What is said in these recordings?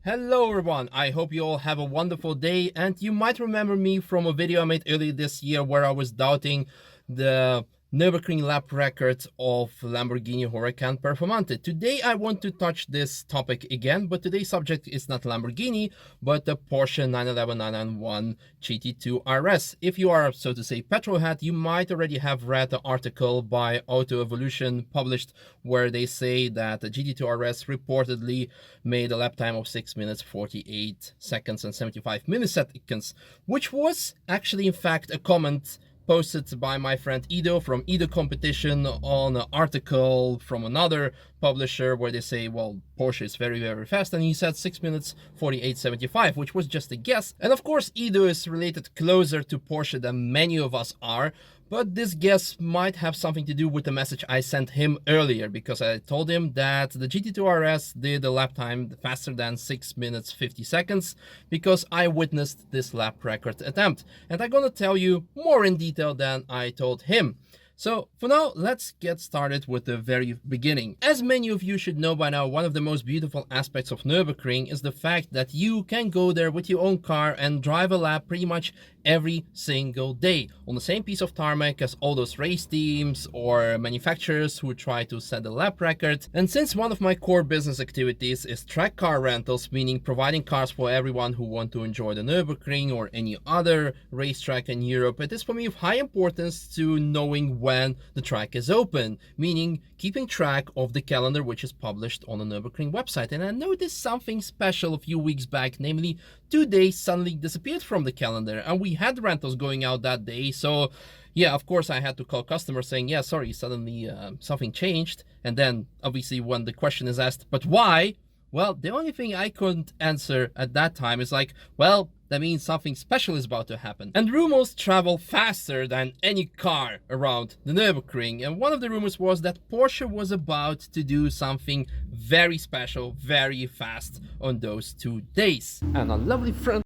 Hello everyone, I hope you all have a wonderful day, and you might remember me from a video I made earlier this year where I was doubting the Nürburgring lap record of Lamborghini Huracan Performante. Today I want to touch this topic again, but today's subject is not Lamborghini, but the Porsche 911 GT2RS. If you are, so to say, petrolhead, you might already have read the article by Auto Evolution published where they say that the GT2RS reportedly made a lap time of 6 minutes 48 seconds and 75 milliseconds, which was actually in fact a comment posted by my friend Ido from Ido Competition on an article from another publisher where they say, well, Porsche is very fast, and he said 6 minutes 48.75, which was just a guess. And of course Ido is related closer to Porsche than many of us are, but this guess might have something to do with the message I sent him earlier, because I told him that the GT2RS did a lap time faster than 6 minutes 50 seconds because I witnessed this lap record attempt, and I'm gonna tell you more in detail than I told him. So for now, let's get started with the very beginning. As many of you should know by now, one of the most beautiful aspects of Nürburgring is the fact that you can go there with your own car and drive a lap pretty much every single day on the same piece of tarmac as all those race teams or manufacturers who try to set a lap record. And since one of my core business activities is track car rentals, meaning providing cars for everyone who want to enjoy the Nürburgring or any other racetrack in Europe, it is for me of high importance to knowing when the track is open, meaning keeping track of the calendar which is published on the Nürburgring website. And I noticed something special a few weeks back, namely 2 days suddenly disappeared from the calendar, and we had rentals going out that day. So yeah, of course I had to call customers saying, yeah, sorry, suddenly something changed. And then obviously when the question is asked, but why? Well, the only thing I couldn't answer at that time is like, well, that means something special is about to happen. And rumors travel faster than any car around the Nürburgring. And one of the rumors was that Porsche was about to do something very special, very fast on those 2 days. And our lovely friend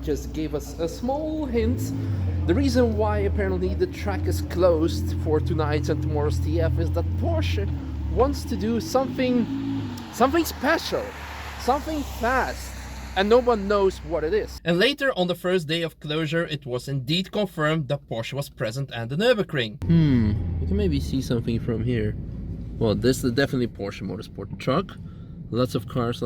just gave us a small hint. The reason why apparently the track is closed for tonight's and tomorrow's TF is that Porsche wants to do something special, something fast, and no one knows what it is. And later on the first day of closure, it was indeed confirmed that Porsche was present at the Nürburgring. You can maybe see something from here. Well, this is definitely Porsche Motorsport truck. Lots of cars.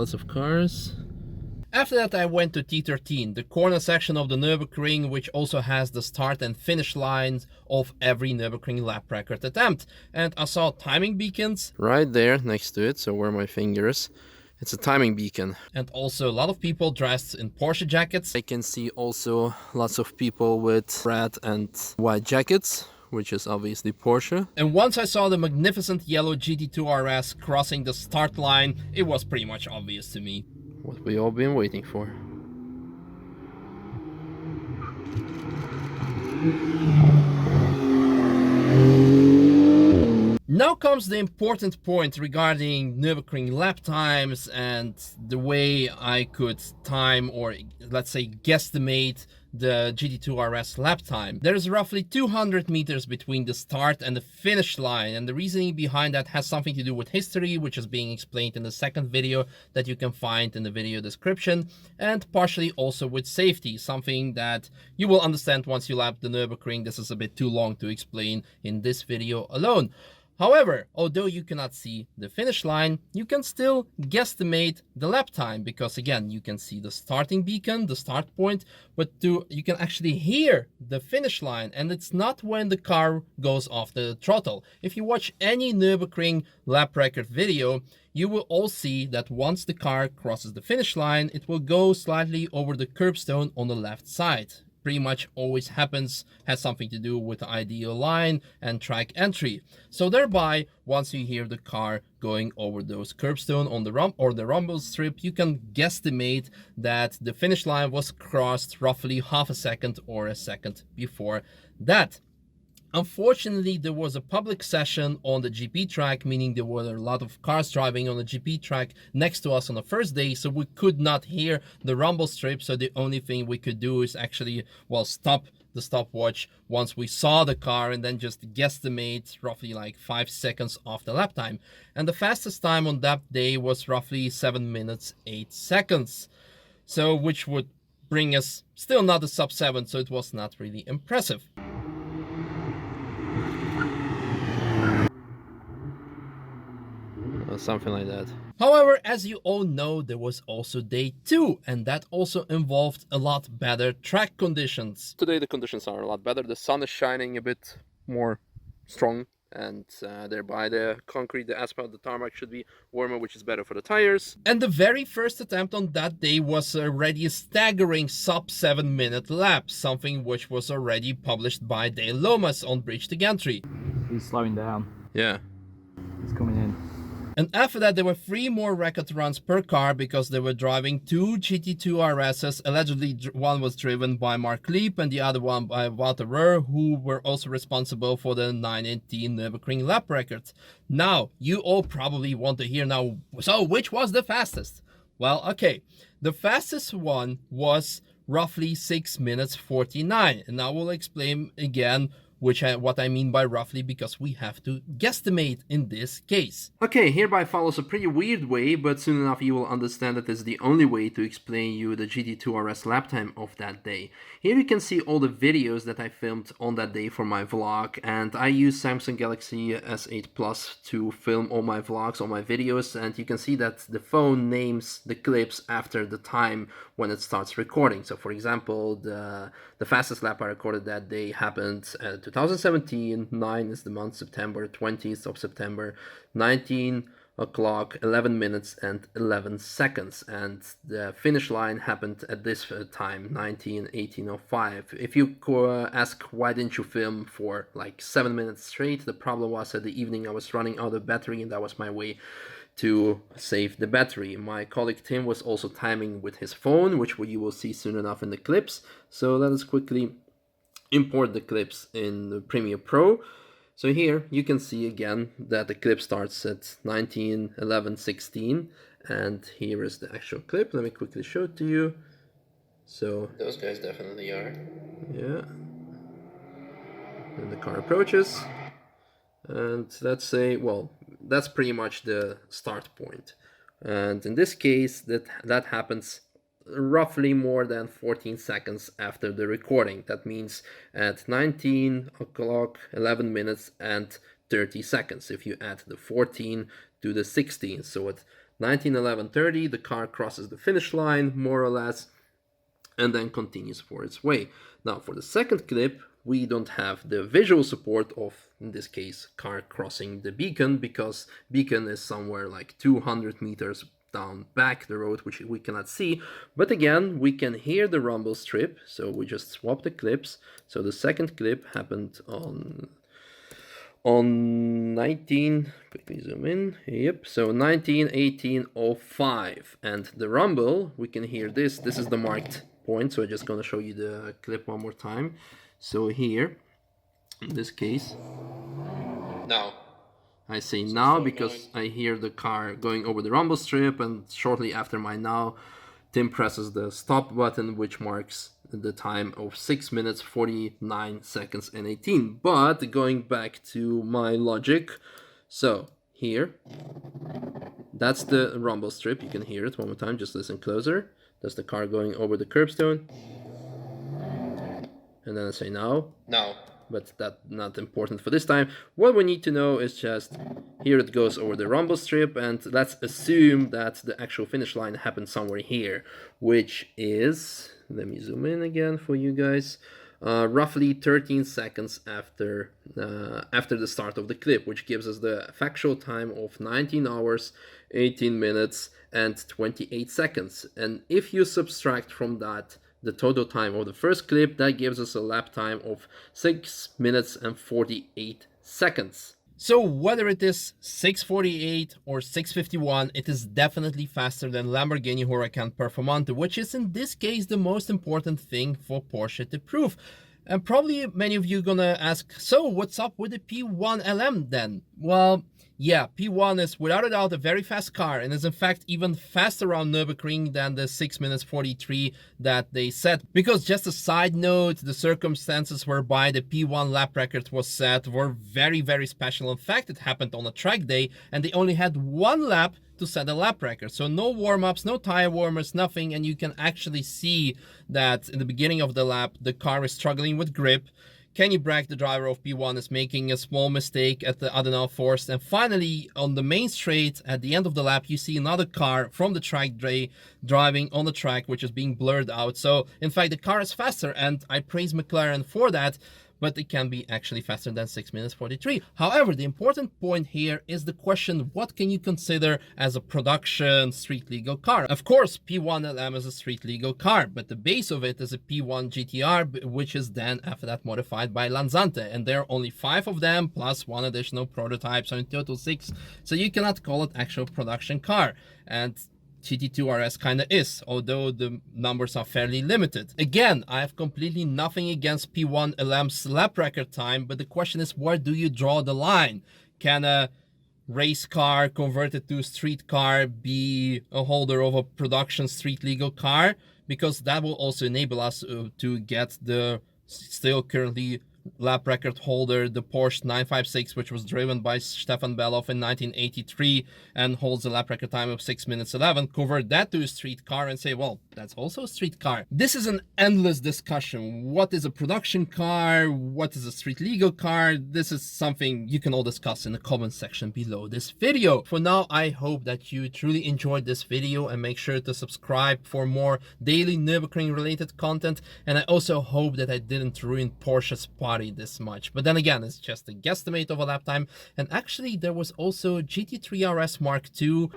After that, I went to T13, the corner section of the Nürburgring, which also has the start and finish lines of every Nürburgring lap record attempt. And I saw timing beacons right there next to it, so where my finger is. It's a timing beacon. And also a lot of people dressed in Porsche jackets. I can see also lots of people with red and white jackets, which is obviously Porsche. And once I saw the magnificent yellow GT2RS crossing the start line, it was pretty much obvious to me what we all been waiting for. Now comes the important point regarding Nürburgring lap times and the way I could time, or let's say guesstimate, the GT2RS lap time. There's roughly 200 meters between the start and the finish line, and the reasoning behind that has something to do with history, which is being explained in the second video that you can find in the video description, and partially also with safety, something that you will understand once you lap the Nürburgring. This is a bit too long to explain in this video alone. However, although you cannot see the finish line, you can still guesstimate the lap time, because again, you can see the starting beacon, the start point, but you can actually hear the finish line, and it's not when the car goes off the throttle. If you watch any Nürburgring lap record video, you will all see that once the car crosses the finish line, it will go slightly over the curbstone on the left side. Pretty much always happens, has something to do with the ideal line and track entry. So thereby, once you hear the car going over those curbstone on the rumble strip, you can guesstimate that the finish line was crossed roughly half a second or a second before that. Unfortunately, there was a public session on the GP track, meaning there were a lot of cars driving on the GP track next to us on the first day, so we could not hear the rumble strip. So the only thing we could do is actually, well, stop the stopwatch once we saw the car and then just guesstimate roughly like 5 seconds off the lap time. And the fastest time on that day was roughly 7 minutes 8 seconds. So which would bring us still not a sub 7, so it was not really impressive. Something like that. However, as you all know, there was also day 2, and that also involved a lot better track conditions. Today the conditions are a lot better. The sun is shining a bit more strong, and thereby the concrete, the asphalt, the tarmac should be warmer, which is better for the tires. And the very first attempt on that day was already a staggering sub 7 minute lap, something which was already published by Dale Lomas on Bridge to Gantry. He's slowing down. Yeah. He's coming in. And after that, there were 3 more record runs per car because they were driving 2 GT2RSs. Allegedly, one was driven by Mark Leap and the other one by Walter Röhr, who were also responsible for the 9:18 Nürburgring lap records. Now, you all probably want to hear now, so which was the fastest? Well, okay, the fastest one was roughly 6 minutes 49. And I will explain again what I mean by roughly, because we have to guesstimate in this case. Okay, hereby follows a pretty weird way, but soon enough you will understand that it's the only way to explain you the GT2RS lap time of that day. Here you can see all the videos that I filmed on that day for my vlog, and I use Samsung Galaxy S8 Plus to film all my vlogs, all my videos, and you can see that the phone names the clips after the time when it starts recording. So for example, the fastest lap I recorded that day happened at 2017, 9 is the month, September, 20th of September, 19 o'clock, 11 minutes and 11 seconds. And the finish line happened at this time, 18:05. If you ask why didn't you film for like 7 minutes straight, the problem was at the evening I was running out of battery, and that was my way to save the battery. My colleague Tim was also timing with his phone, which you will see soon enough in the clips. So let us quickly import the clips in the Premiere Pro. So here you can see again that the clip starts at 19:11:16, and here is the actual clip. Let me quickly show it to you. So those guys definitely are. Yeah. And the car approaches, and let's say, well, that's pretty much the start point. And in this case, that happens roughly more than 14 seconds after the recording. That means at 19 o'clock, 11 minutes and 30 seconds if you add the 14 to the 16. So at 19:11:30 the car crosses the finish line more or less and then continues for its way. Now for the second clip, we don't have the visual support of, in this case, car crossing the beacon, because beacon is somewhere like 200 meters down back the road, which we cannot see. But again, we can hear the rumble strip, so we just swap the clips. So the second clip happened on 19, quickly zoom in, yep, so 19:18:05, and the rumble, we can hear this is the marked point. So I'm just going to show you the clip one more time. So here, in this case, now I say now because I hear the car going over the rumble strip, and shortly after my now, Tim presses the stop button, which marks the time of 6 minutes 49 seconds and 18. But going back to my logic, so here, that's the rumble strip. You can hear it one more time, just listen closer. That's the car going over the curbstone. And then I say now, but that's not important for this time. What we need to know is just, here it goes over the rumble strip, and let's assume that the actual finish line happened somewhere here, which is, let me zoom in again for you guys, roughly 13 seconds after the start of the clip, which gives us the factual time of 19 hours, 18 minutes and 28 seconds. And if you subtract from that the total time of the first clip, that gives us a lap time of 6 minutes and 48 seconds. So whether it is 6:48 or 6:51, it is definitely faster than Lamborghini Huracan Performante, which is in this case the most important thing for Porsche to prove. And probably many of you gonna ask, so what's up with the P1 LM then? Well, Yeah, P1 is without a doubt a very fast car and is in fact even faster on Nürburgring than the 6 minutes 43 that they set. Because just a side note, the circumstances whereby the P1 lap record was set were very, very special. In fact, it happened on a track day and they only had one lap to set a lap record. So no warm-ups, no tire warmers, nothing. And you can actually see that in the beginning of the lap, the car is struggling with grip. Kenny Bragg, the driver of P1, is making a small mistake at the Adenauer Forst. And finally, on the main straight, at the end of the lap, you see another car from the track day driving on the track, which is being blurred out. So, in fact, the car is faster, and I praise McLaren for that. But it can be actually faster than 6 minutes 43. However, the important point here is the question, what can you consider as a production street legal car? Of course, P1 LM is a street legal car, but the base of it is a P1 GTR, which is then after that modified by Lanzante. And there are only 5 of them, plus 1 additional prototype, so in total 6. So you cannot call it actual production car. And GT2RS kind of is, although the numbers are fairly limited. Again, I have completely nothing against P1 LM's lap record time, but the question is, where do you draw the line? Can a race car converted to street car be a holder of a production street legal car? Because that will also enable us to get the still currently lap record holder, the Porsche 956, which was driven by Stefan Bellof in 1983 and holds a lap record time of 6 minutes 11, convert that to a street car and say, well, that's also a street car. This is an endless discussion. What is a production car? What is a street legal car? This is something you can all discuss in the comment section below this video. For now, I hope that you truly enjoyed this video and make sure to subscribe for more daily Nürburgring related content. And I also hope that I didn't ruin Porsche's party this much, but then again, it's just a guesstimate of a lap time. And actually there was also GT3RS Mark II.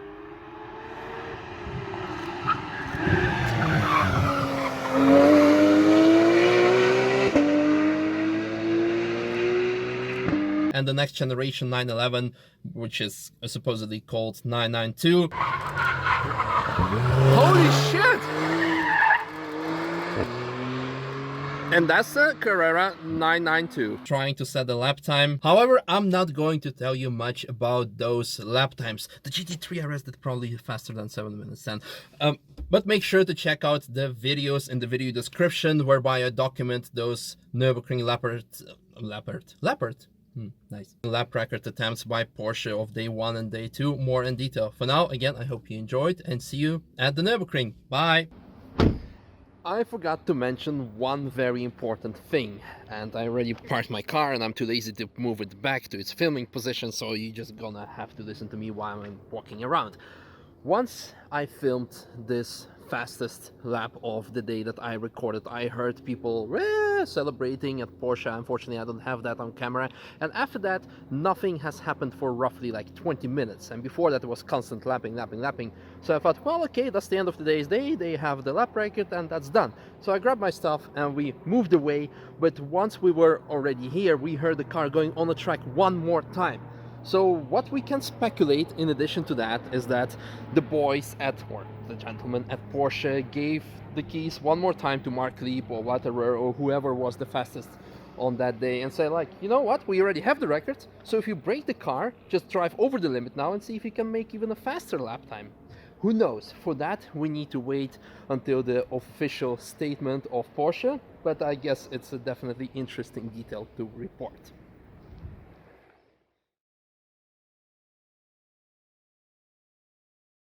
And the next generation 911, which is supposedly called 992. Holy shit! And that's the Carrera 992. Trying to set the lap time. However, I'm not going to tell you much about those lap times. The GT3RS did probably faster than 7 minutes 10. But make sure to check out the videos in the video description whereby I document those Nürburgring nice lap record attempts by Porsche of day 1 and day 2 more in detail. For now, again, I hope you enjoyed and see you at the Nürburgring. Bye! I forgot to mention one very important thing, and I already parked my car and I'm too lazy to move it back to its filming position, so you're just gonna have to listen to me while I'm walking around. Once I filmed this fastest lap of the day that I recorded, I heard people celebrating at Porsche. Unfortunately, I don't have that on camera. And after that, nothing has happened for roughly like 20 minutes. And before that, it was constant lapping. So I thought, well, okay, that's the end of today's day. They have the lap record and that's done. So I grabbed my stuff and we moved away. But once we were already here, we heard the car going on the track one more time. So what we can speculate in addition to that is that the boys at, or the gentleman at Porsche gave the keys one more time to Mark Lieb or Watterer or whoever was the fastest on that day and say like, you know what, we already have the record, so if you break the car, just drive over the limit now and see if you can make even a faster lap time. Who knows? For that we need to wait until the official statement of Porsche, but I guess it's a definitely interesting detail to report.